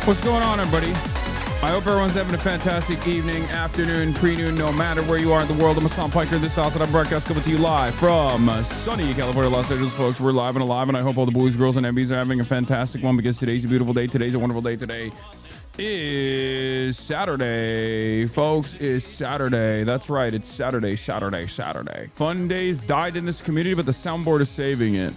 What's going on, everybody? I hope everyone's having a fantastic evening, afternoon, pre-noon, no matter where you are in the world. I'm Hassan Piker. This house that I broadcast coming to you live from sunny California, Los Angeles, folks. We're live and alive, and I hope all the boys, girls, and MBs are having a fantastic one because today's a beautiful day. Today's a wonderful day. Today is Saturday, folks. Is Saturday. That's right. It's Saturday. Fun days died in this community, but the soundboard is saving it.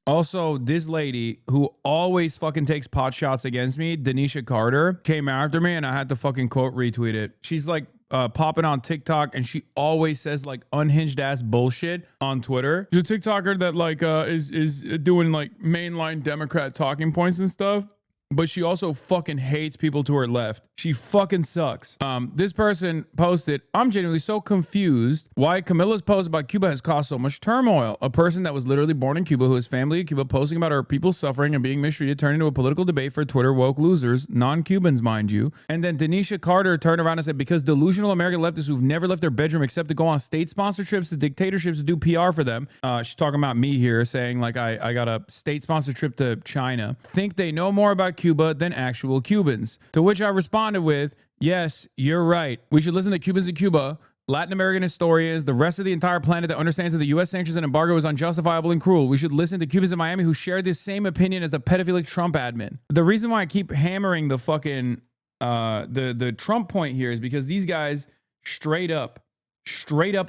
Also, this lady who always fucking takes pot shots against me, DANISHA Carter, came after me and I had to fucking quote retweet it. She's like popping on TikTok and she always says like unhinged ass bullshit on Twitter. She's a TikToker that like is doing like mainline Democrat talking points and stuff. But she also fucking hates people to her left. She fucking sucks. This person posted, I'm genuinely so confused why Camilla's post about Cuba has caused so much turmoil. A person that was literally born in Cuba, who has family in Cuba, posting about our people suffering and being mistreated, turned into a political debate for Twitter woke losers, non-Cubans, mind you. And then DANISHA Carter turned around and said, because delusional American leftists who've never left their bedroom except to go on state-sponsored trips to dictatorships to do PR for them. She's talking about me here, saying like I got a state-sponsored trip to China. Think they know more about Cuba than actual Cubans. To which I responded with, yes, you're right. We should listen to Cubans in Cuba, Latin American historians, the rest of the entire planet that understands that the U.S. sanctions and embargo is unjustifiable and cruel. We should listen to Cubans in Miami who share this same opinion as the pedophilic Trump admin. The reason why I keep hammering the fucking the Trump point here is because these guys straight up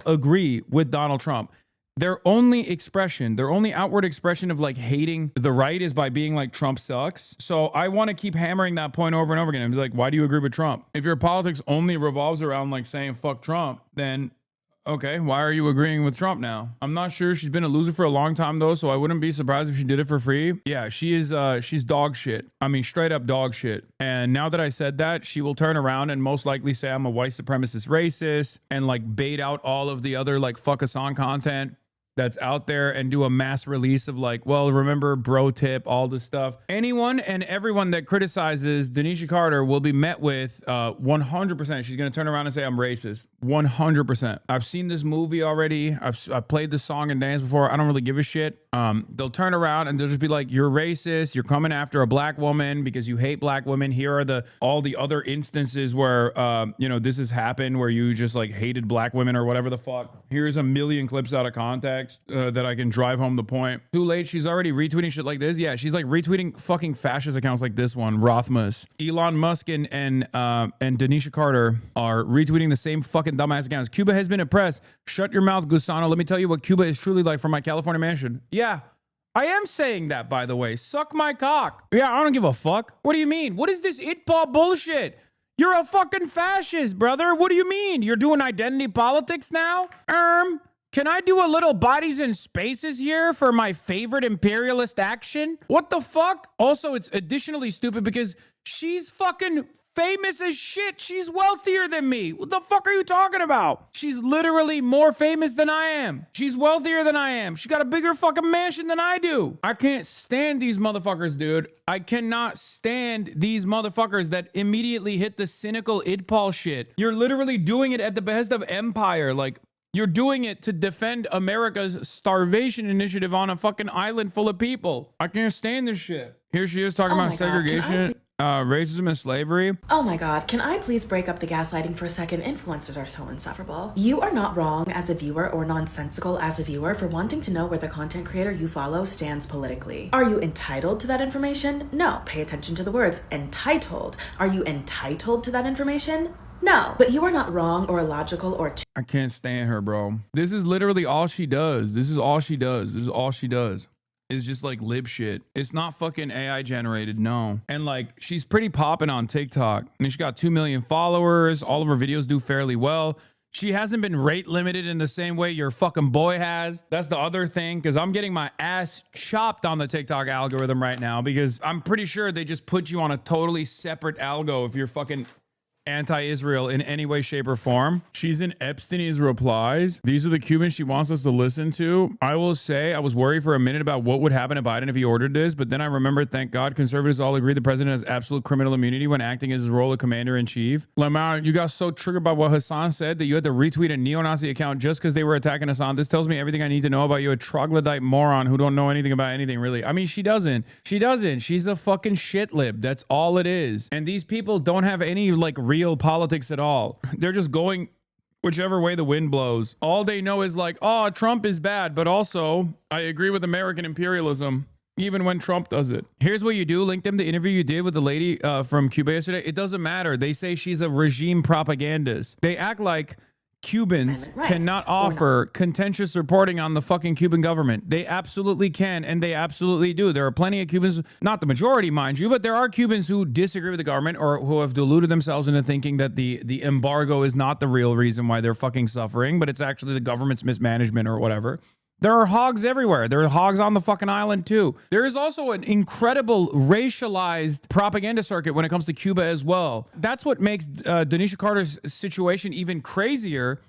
agree with Donald Trump. Their only outward expression of like hating the right is by being like Trump sucks. So I want to keep hammering that point over and over again. And be like, why do you agree with Trump? If your politics only revolves around like saying fuck Trump, then okay, why are you agreeing with Trump now? I'm not sure. She's been a loser for a long time though, so I wouldn't be surprised if she did it for free. Yeah, she's dog shit. I mean, straight up dog shit. And now that I said that, she will turn around and most likely say I'm a white supremacist racist and like bait out all of the other like fuck Hassan content that's out there and do a mass release of like, well, remember bro tip, all this stuff. Anyone and everyone that criticizes DANISHA Carter will be met with 100%. She's going to turn around and say I'm racist. 100%. I've seen this movie already. I've played this song and dance before. I don't really give a shit. They'll turn around and they'll just be like, you're racist. You're coming after a black woman because you hate black women. Here are all the other instances where, this has happened where you just like hated black women or whatever the fuck. Here's a million clips out of context. That I can drive home the point. Too late. She's already retweeting shit like this. Yeah, she's like retweeting fucking fascist accounts like this one, Rothmus. Elon Musk and DANISHA Carter are retweeting the same fucking dumbass accounts. Cuba has been oppressed. Shut your mouth, Gusano. Let me tell you what Cuba is truly like from my California mansion. Yeah, I am saying that, by the way. Suck my cock. Yeah, I don't give a fuck. What do you mean? What is this it-ball bullshit? You're a fucking fascist, brother. What do you mean? You're doing identity politics now? Can I do a little bodies and spaces here for my favorite imperialist action? What the fuck? Also, it's additionally stupid because she's fucking famous as shit. She's wealthier than me. What the fuck are you talking about? She's literally more famous than I am. She's wealthier than I am. She got a bigger fucking mansion than I do. I can't stand these motherfuckers, dude. I cannot stand these motherfuckers that immediately hit the cynical idpol shit. You're literally doing it at the behest of empire. Like, you're doing it to defend America's starvation initiative on a fucking island full of people. I can't stand this shit. Here she is talking about segregation, racism, and slavery. Oh my God, can I please break up the gaslighting for a second? Influencers are so insufferable. You are not wrong as a viewer or nonsensical as a viewer for wanting to know where the content creator you follow stands politically. Are you entitled to that information? No. Pay attention to the words. Entitled. Are you entitled to that information? No, but you are not wrong or illogical or I can't stand her, bro. This is literally all she does. This is all she does. It's just like lib shit. It's not fucking AI generated, no. And like, she's pretty popping on TikTok. I mean, she got 2 million followers. All of her videos do fairly well. She hasn't been rate limited in the same way your fucking boy has. That's the other thing, because I'm getting my ass chopped on the TikTok algorithm right now because I'm pretty sure they just put you on a totally separate algo if you're fucking anti-Israel in any way, shape, or form. She's in Epstein's replies. These are the Cubans she wants us to listen to. I will say I was worried for a minute about what would happen to Biden if he ordered this, but then I remembered, thank God, conservatives all agree the president has absolute criminal immunity when acting as his role of commander-in-chief. Lamar, you got so triggered by what Hasan said that you had to retweet a neo-Nazi account just because they were attacking Hasan. This tells me everything I need to know about you, a troglodyte moron who don't know anything about anything, really. I mean, she doesn't. She doesn't. She's a fucking shit lib. That's all it is. And these people don't have any, like, real politics at all. They're just going whichever way the wind blows. All they know is like, oh, Trump is bad, but also I agree with American imperialism, even when Trump does it. Here's what you do. Link them the interview you did with the lady from Cuba yesterday. It doesn't matter. They say she's a regime propagandist. They act like Cubans cannot offer contentious reporting on the fucking Cuban government. They absolutely can, and they absolutely do. There are plenty of Cubans, not the majority, mind you, but there are Cubans who disagree with the government or who have deluded themselves into thinking that the embargo is not the real reason why they're fucking suffering, but it's actually the government's mismanagement or whatever. There are hogs everywhere. There are hogs on the fucking island too. There is also an incredible racialized propaganda circuit when it comes to Cuba as well. That's what makes DANISHA Carter's situation even crazier,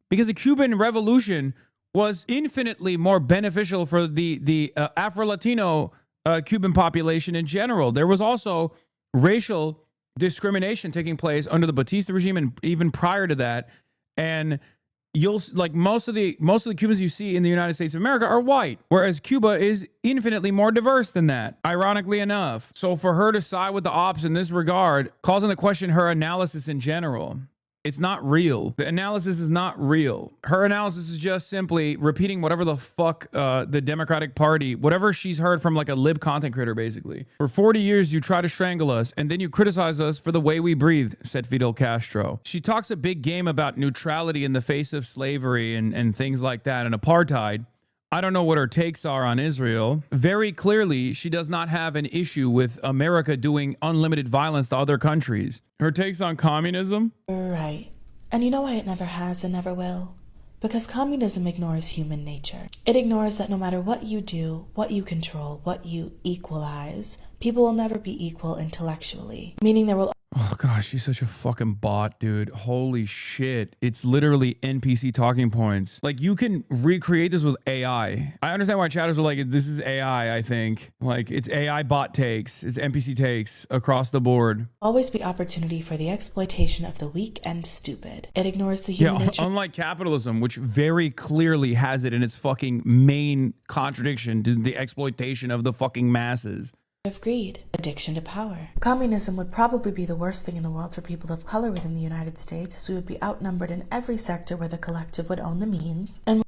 because the Cuban Revolution was infinitely more beneficial for the Afro-Latino Cuban population in general. There was also racial discrimination taking place under the Batista regime and even prior to that. And you'll like most of the Cubans you see in the United States of America are white, whereas Cuba is infinitely more diverse than that, ironically enough. So for her to side with the ops in this regard calls into question her analysis in general. It's not real. The analysis is not real. Her analysis is just simply repeating whatever the fuck the Democratic Party, whatever she's heard from like a lib content creator, basically. For 40 years, you try to strangle us, and then you criticize us for the way we breathe, said Fidel Castro. She talks a big game about neutrality in the face of slavery and things like that, and apartheid. I don't know what her takes are on Israel. Very clearly, she does not have an issue with America doing unlimited violence to other countries. Her takes on communism? Right. And you know why it never has and never will? Because communism ignores human nature. It ignores that no matter what you do, what you control, what you equalize, people will never be equal intellectually. Meaning there will... Oh gosh, she's such a fucking bot, dude. Holy shit. It's literally NPC talking points. Like, you can recreate this with AI. I understand why chatters are like, this is AI, I think. Like, it's AI bot takes. It's NPC takes across the board. Always be opportunity for the exploitation of the weak and stupid. It ignores the human nature. Unlike capitalism, which very clearly has it in its fucking main contradiction to the exploitation of the fucking masses. Of greed, addiction to power. Communism would probably be the worst thing in the world for people of color within the United States, as we would be outnumbered in every sector where the collective would own the means. And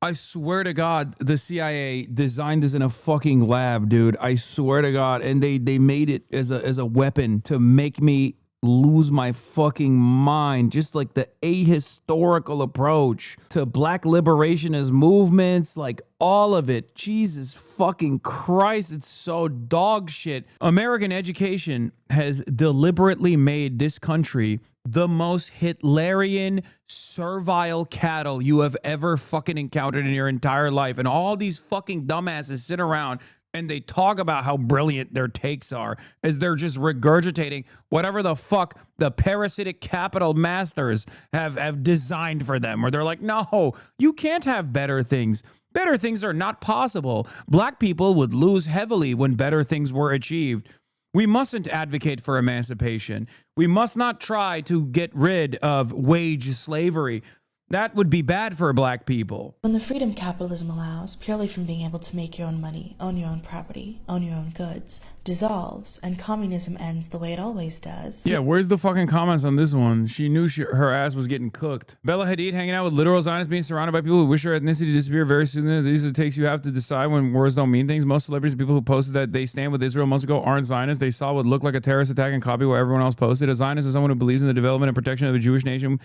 I swear to God, the CIA designed this in a fucking lab, dude. I swear to God. And they made it as a weapon to make me lose my fucking mind. Just like the ahistorical approach to black liberationist movements, like all of it. Jesus fucking Christ, it's so dog shit. American education has deliberately made this country the most Hitlerian, servile cattle you have ever fucking encountered in your entire life. And all these fucking dumbasses sit around and they talk about how brilliant their takes are as they're just regurgitating whatever the fuck the parasitic capital masters have designed for them. Where they're like, no, you can't have better things. Better things are not possible. Black people would lose heavily when better things were achieved. We mustn't advocate for emancipation. We must not try to get rid of wage slavery. That would be bad for black people. When the freedom capitalism allows, purely from being able to make your own money, own your own property, own your own goods, dissolves, and communism ends the way it always does. Yeah, where's the fucking comments on this one? She knew her ass was getting cooked. Bella Hadid hanging out with literal Zionists, being surrounded by people who wish her ethnicity to disappear very soon. These are the takes you have to decide when words don't mean things. Most celebrities and people who posted that they stand with Israel months ago aren't Zionists. They saw what looked like a terrorist attack and copied what everyone else posted. A Zionist is someone who believes in the development and protection of the Jewish nation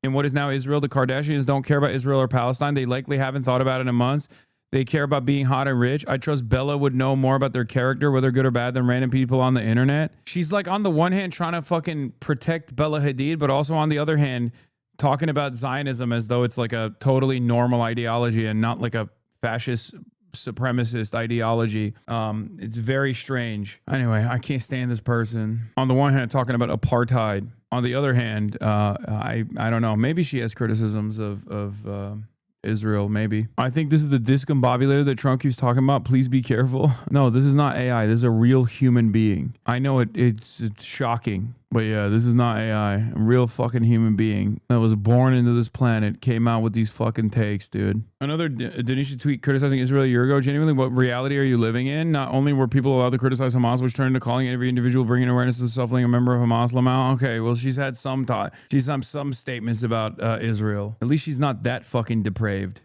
in what is now Israel. The Kardashians don't care about Israel or Palestine. They likely haven't thought about it in months. They care about being hot and rich. I trust Bella would know more about their character, whether good or bad, than random people on the internet. She's like, on the one hand, trying to fucking protect Bella Hadid, but also on the other hand, talking about Zionism as though it's like a totally normal ideology and not like a fascist supremacist ideology. It's very strange. Anyway, I can't stand this person. On the one hand, talking about apartheid. On the other hand, I don't know. Maybe she has criticisms of Israel, maybe. I think this is the discombobulator that Trump keeps talking about. Please be careful. No, this is not AI. This is a real human being. I know it's shocking. But yeah, this is not AI. A real fucking human being that was born into this planet came out with these fucking takes, dude. Another DANISHA tweet criticizing Israel a year ago. Genuinely, what reality are you living in? Not only were people allowed to criticize Hamas, which turned into calling every individual bringing awareness to self-being a member of Hamas Lamal. Okay, well, she's had some thought. She's had some statements about Israel. At least she's not that fucking depraved.